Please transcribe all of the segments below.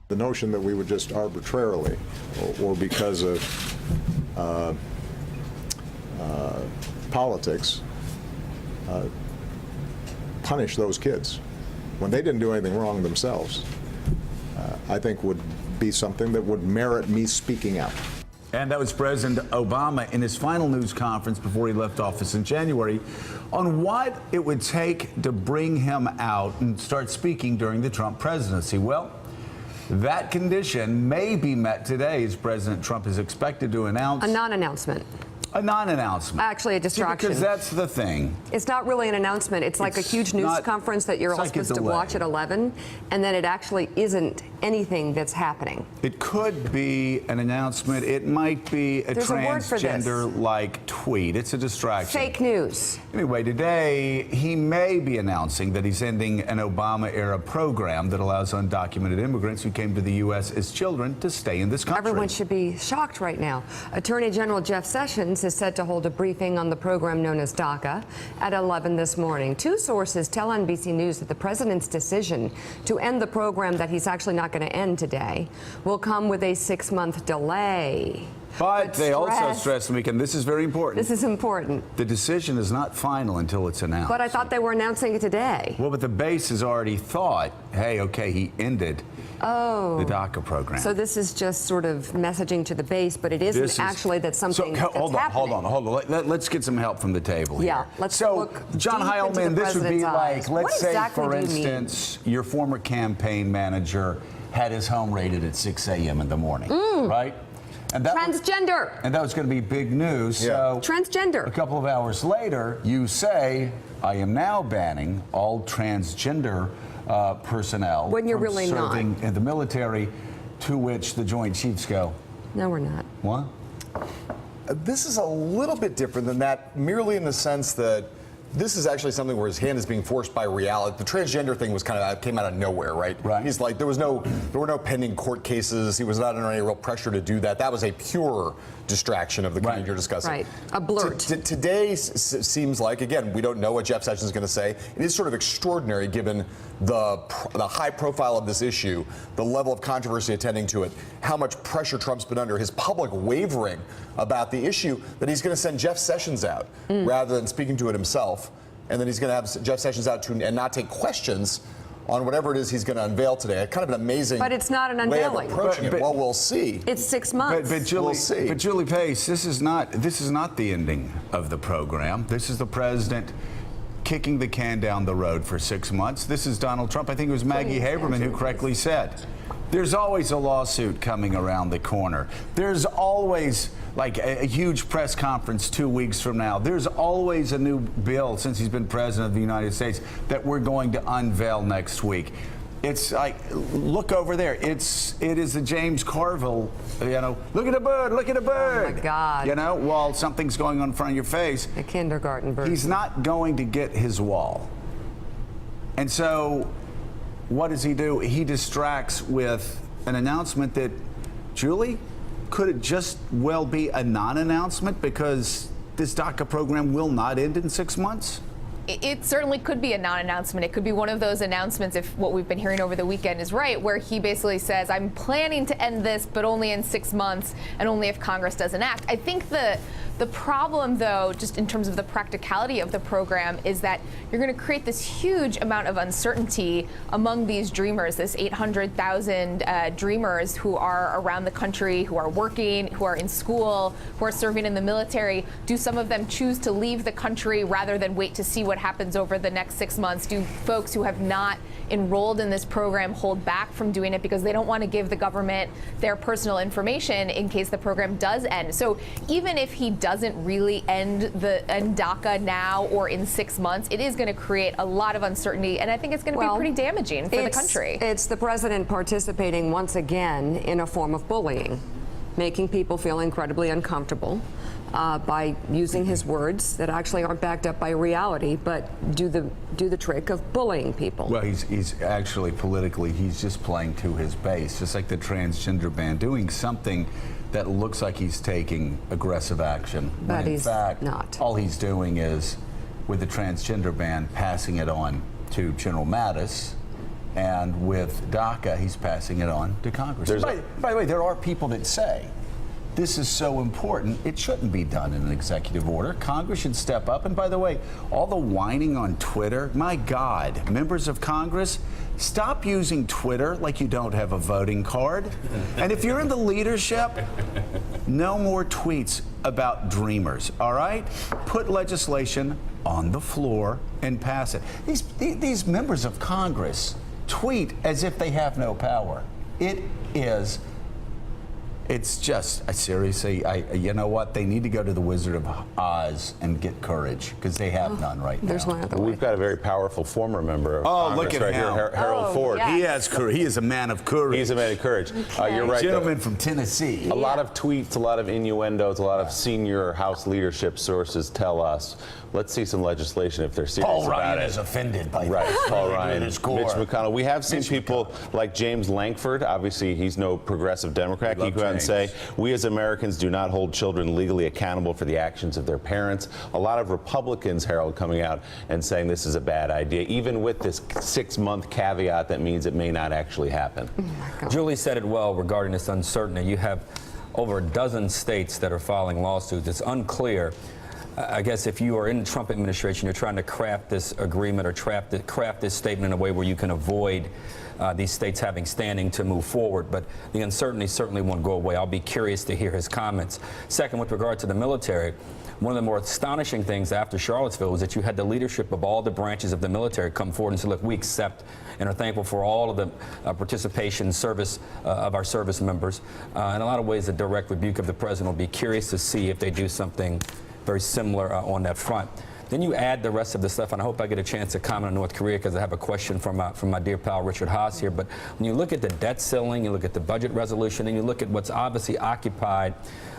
The notion that we would just arbitrarily, or because of politics, punish those kids when they didn't do anything wrong themselves, I think would be something that would merit me speaking out. And that was President Obama in his final news conference before he left office in January on what it would take to bring him out and start speaking during the Trump presidency. Well, that condition may be met today as President Trump is expected to announce a non-announcement. A non-announcement. Actually, a distraction. Because that's the thing. It's not really an announcement. It's like a huge news conference that you're all supposed to watch at 11, and then it actually isn't anything that's happening. It could be an announcement. It might be a transgender-like tweet. It's a distraction. Fake news. Anyway, today he may be announcing that he's ending an Obama-era program that allows undocumented immigrants who came to the U.S. as children to stay in this country. Everyone should be shocked right now. Attorney General Jeff Sessions is set to hold a briefing on the program known as DACA at 11 this morning. Two sources tell NBC News that the president's decision to end the program that he's actually not going to end today will come with a 6-month delay. But they also stress, and this is very important. This is important. The decision is not final until it's announced. But I thought they were announcing it today. Well, but the base has already thought, hey, okay, he ended the DACA program. So this is just sort of messaging to the base, but it isn't actually that something that's happening. Hold on. Let's get some help from the table here. Yeah, let's look John Heilman, this would be like, let's say, for instance, your former campaign manager had his home raided at 6 a.m. in the morning, right? And that transgender. And that was going to be big news. Yeah. So transgender. A couple of hours later, you say, I am now banning all transgender personnel when you're from really serving in the military, to which the Joint Chiefs go, no, we're not. What? This is a little bit different than that, merely in the sense that this is actually something where his hand is being forced by reality. The transgender thing was came out of nowhere, right? Right. He's like, there were no pending court cases. He was not under any real pressure to do that. That was a pure distraction of the kind you're discussing. Right, a blurt. Today seems like, again, we don't know what Jeff Sessions is going to say. It is sort of extraordinary given the high profile of this issue, the level of controversy attending to it, how much pressure Trump's been under, his public wavering about the issue, that he's going to send Jeff Sessions out rather than speaking to it himself. And then he's going to have Jeff Sessions out and not take questions on whatever it is he's going to unveil today. Kind of an amazing but it's not an way unveiling. of approaching it. Well, we'll see. It's 6 months. But Julie, we'll see. But Julie Pace, this is not the ending of the program. This is the president kicking the can down the road for 6 months. This is Donald Trump. I think it was Maggie Haberman who correctly said, there's always a lawsuit coming around the corner. There's always like a huge press conference 2 weeks from now. There's always a new bill since he's been president of the United States that we're going to unveil next week. It's like, look over there. It is the James Carville, look at a bird, look at a bird. Oh my God. While something's going on in front of your face. A kindergarten bird. He's not going to get his wall. And so what does he do? He distracts with an announcement that, Julie, could it just well be a non-announcement because this DACA program will not end in 6 months? It certainly could be a non-announcement. It could be one of those announcements, if what we've been hearing over the weekend is right, where he basically says, I'm planning to end this, but only in 6 months and only if Congress doesn't act. I think the problem, though, just in terms of the practicality of the program, is that you're going to create this huge amount of uncertainty among these dreamers, this 800,000 dreamers who are around the country, who are working, who are in school, who are serving in the military. Do some of them choose to leave the country rather than wait to see what happens over the next 6 months? Do folks who have not enrolled in this program hold back from doing it because they don't want to give the government their personal information in case the program does end? So even if he doesn't really end DACA now or in 6 months, it is going to create a lot of uncertainty, and I think it's going to be pretty damaging for the country. It's the president participating once again in a form of bullying, making people feel incredibly uncomfortable by using his words that actually aren't backed up by reality, but do the trick of bullying people. Well, he's actually politically, he's just playing to his base, just like the transgender ban, doing something that looks like he's taking aggressive action. But in fact, not. All he's doing is, with the transgender ban, passing it on to General Mattis, And with DACA, he's passing it on to Congress. By the way, there are people that say this is so important, it shouldn't be done in an executive order. Congress should step up. And by the way, all the whining on Twitter, my God, members of Congress, stop using Twitter like you don't have a voting card. And if you're in the leadership, no more tweets about dreamers, all right? Put legislation on the floor and pass it. These members of Congress tweet as if they have no power. It's just, seriously, you know what? They need to go to the Wizard of Oz and get courage, because they have none right now. There's one other way. We've got a very powerful former member of Congress look at right him. here, Harold Ford. yes. He has courage. He is a man of courage. He's a man of courage. You're right. Gentleman from Tennessee. A lot of tweets, a lot of innuendos, a lot of senior House leadership sources tell us, let's see some legislation if they're serious Paul about Ryan it. is offended by Right, Paul that. Ryan, Mitch McConnell. We have seen people like James Lankford. Obviously, he's no progressive Democrat. He go out and say, we as Americans do not hold children legally accountable for the actions of their parents. A lot of Republicans, Harold, coming out and saying this is a bad idea, even with this 6-month caveat that means it may not actually happen. Julie said it well regarding this uncertainty. You have over a dozen states that are filing lawsuits. It's unclear. I guess if you are in the Trump administration, you're trying to craft this agreement or craft this statement in a way where you can avoid these states having standing to move forward. But the uncertainty certainly won't go away. I'll be curious to hear his comments. Second, with regard to the military, one of the more astonishing things after Charlottesville was that you had the leadership of all the branches of the military come forward and say, look, we accept and are thankful for all of the participation service of our service members. In a lot of ways, a direct rebuke of the president. Will be curious to see if they do something very similar on that front. Then you add the rest of the stuff, and I hope I get a chance to comment on North Korea, because I have a question from my dear pal Richard Haas here. But when you look at the debt ceiling, you look at the budget resolution, and you look at what's obviously occupied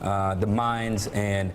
the minds and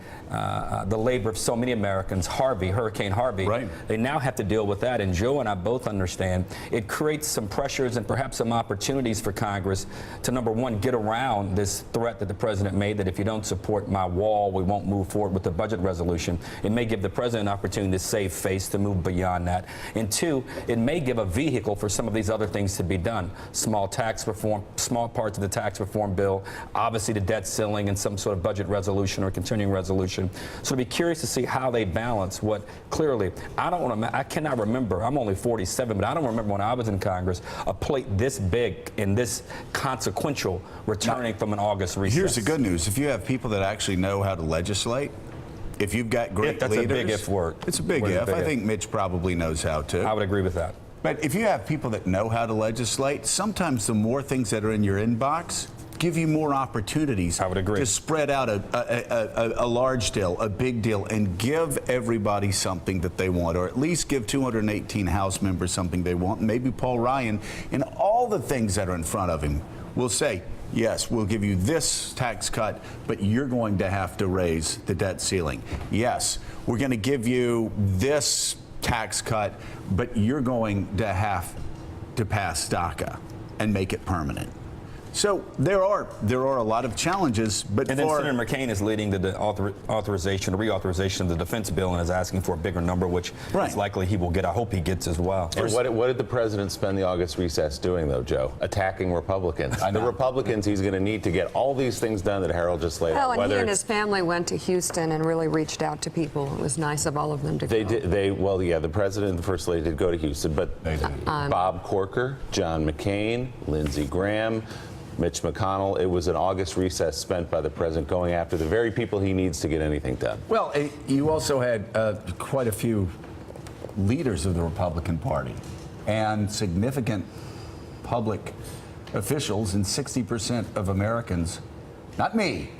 the labor of so many Americans, Hurricane Harvey, right. They now have to deal with that. And Joe and I both understand it creates some pressures and perhaps some opportunities for Congress to, number one, get around this threat that the president made, that if you don't support my wall, we won't move forward with the budget resolution. It may give the president an opportunity to save face, to move beyond that. And two, it may give a vehicle for some of these other things to be done. Small tax reform, small parts of the tax reform bill, obviously the debt ceiling and some sort of budget resolution or continuing resolution. So to be curious to see how they balance what clearly, I cannot remember, I'm only 47, but I don't remember when I was in Congress, a plate this big and this consequential returning from an August recess. Here's the good news. If you have people that actually know how to legislate, if you've got great That's leaders. a big if word. It's a big Word is if. big I if. think Mitch probably knows how to. I would agree with that. But if you have people that know how to legislate, sometimes the more things that are in your inbox give you more opportunities. I would agree. To spread out a large deal, a big deal, and give everybody something that they want, or at least give 218 House members something they want. Maybe Paul Ryan, and all the things that are in front of him, will say, yes, we'll give you this tax cut, but you're going to have to raise the debt ceiling. Yes, we're going to give you this tax cut, but you're going to have to pass DACA and make it permanent. So there are a lot of challenges, but and then Senator McCain is leading the reauthorization of the defense bill and is asking for a bigger number, which is likely he will get. I hope he gets as well. And what did the president spend the August recess doing, though, Joe? Attacking Republicans. The Republicans he's going to need to get all these things done that Harold just laid out. Well, and he and his family went to Houston and really reached out to people. It was nice of all of them to go. The president and the first lady did go to Houston, but Bob Corker, John McCain, Lindsey Graham, Mitch McConnell, it was an August recess spent by the president going after the very people he needs to get anything done. Well, you also had quite a few leaders of the Republican Party and significant public officials, and 60% of Americans, not me,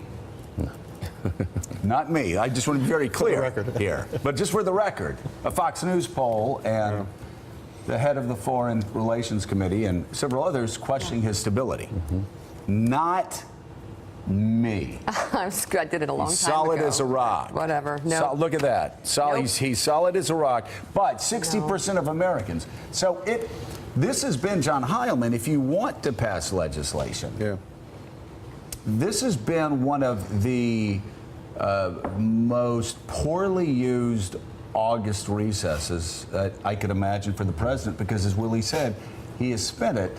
not me, I just want to be very clear here, but just for the record, a Fox News poll and the head of the Foreign Relations Committee and several others questioning his stability. Not me. I did it a long time solid ago. as a rock. Whatever. No. Look at that. He's solid as a rock. But 60% of Americans. So this has been, John Heilman, if you want to pass legislation, this has been one of the most poorly used August recesses I could imagine for the president, because as Willie said, he has spent it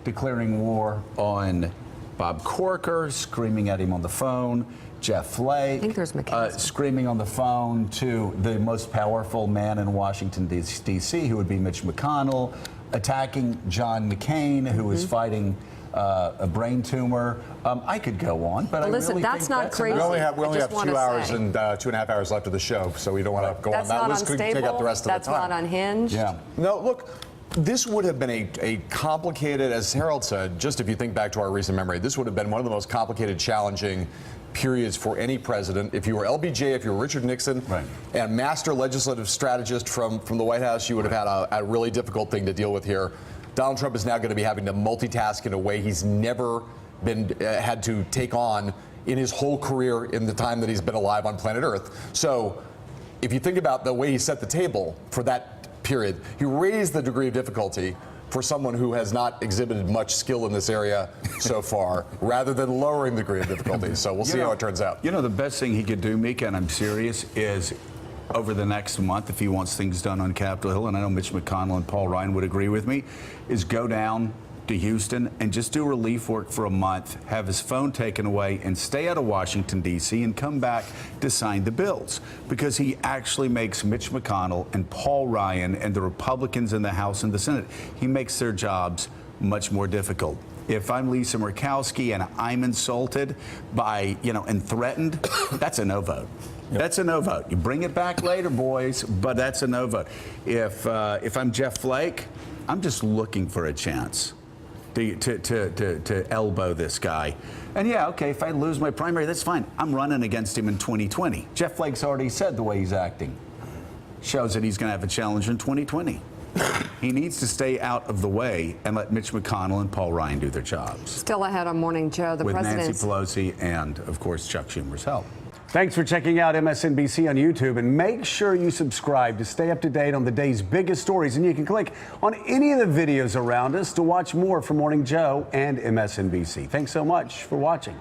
declaring war on Bob Corker, screaming at him on the phone, Jeff Flake, I think there's McCain. screaming on the phone to the most powerful man in Washington, D.C., who would be Mitch McConnell, attacking John McCain, who is fighting a brain tumor. I could go on, but Well, I listen, really that's think not that's crazy. We only have I just 2 wanna hours say. and 2.5 hours left of the show, so we don't want to go That's on. That not list could unstable. take up the rest of That's the time. not unhinged. Yeah. No, look, this would have been a complicated, as Harold said, just if you think back to our recent memory, this would have been one of the most complicated, challenging periods for any president. If you were LBJ, if you were Richard Nixon, Right. and master legislative strategist from the White House, you would have had a really difficult thing to deal with here. Donald Trump is now going to be having to multitask in a way he's never been had to take on in his whole career in the time that he's been alive on planet Earth. So if you think about the way he set the table for that period, he raised the degree of difficulty for someone who has not exhibited much skill in this area so far, rather than lowering the degree of difficulty. So we'll see how it turns out. You know, the best thing he could do, Mika, and I'm serious, is over the next month, if he wants things done on Capitol Hill, and I know Mitch McConnell and Paul Ryan would agree with me, is go down to Houston and just do relief work for a month, have his phone taken away, and stay out of Washington, D.C., and come back to sign the bills. Because he actually makes Mitch McConnell and Paul Ryan and the Republicans in the House and the Senate, he makes their jobs much more difficult. If I'm Lisa Murkowski and I'm insulted by, and threatened, that's a no vote. That's a no vote. You bring it back later, boys, but that's a no vote. If I'm Jeff Flake, I'm just looking for a chance to elbow this guy. And yeah, okay, if I lose my primary, that's fine. I'm running against him in 2020. Jeff Flake's already said the way he's acting shows that he's going to have a challenge in 2020. He needs to stay out of the way and let Mitch McConnell and Paul Ryan do their jobs. Still ahead on Morning Joe, the With president's Nancy Pelosi and, of course, Chuck Schumer's help. Thanks for checking out MSNBC on YouTube, and make sure you subscribe to stay up to date on the day's biggest stories. And you can click on any of the videos around us to watch more from Morning Joe and MSNBC. Thanks so much for watching.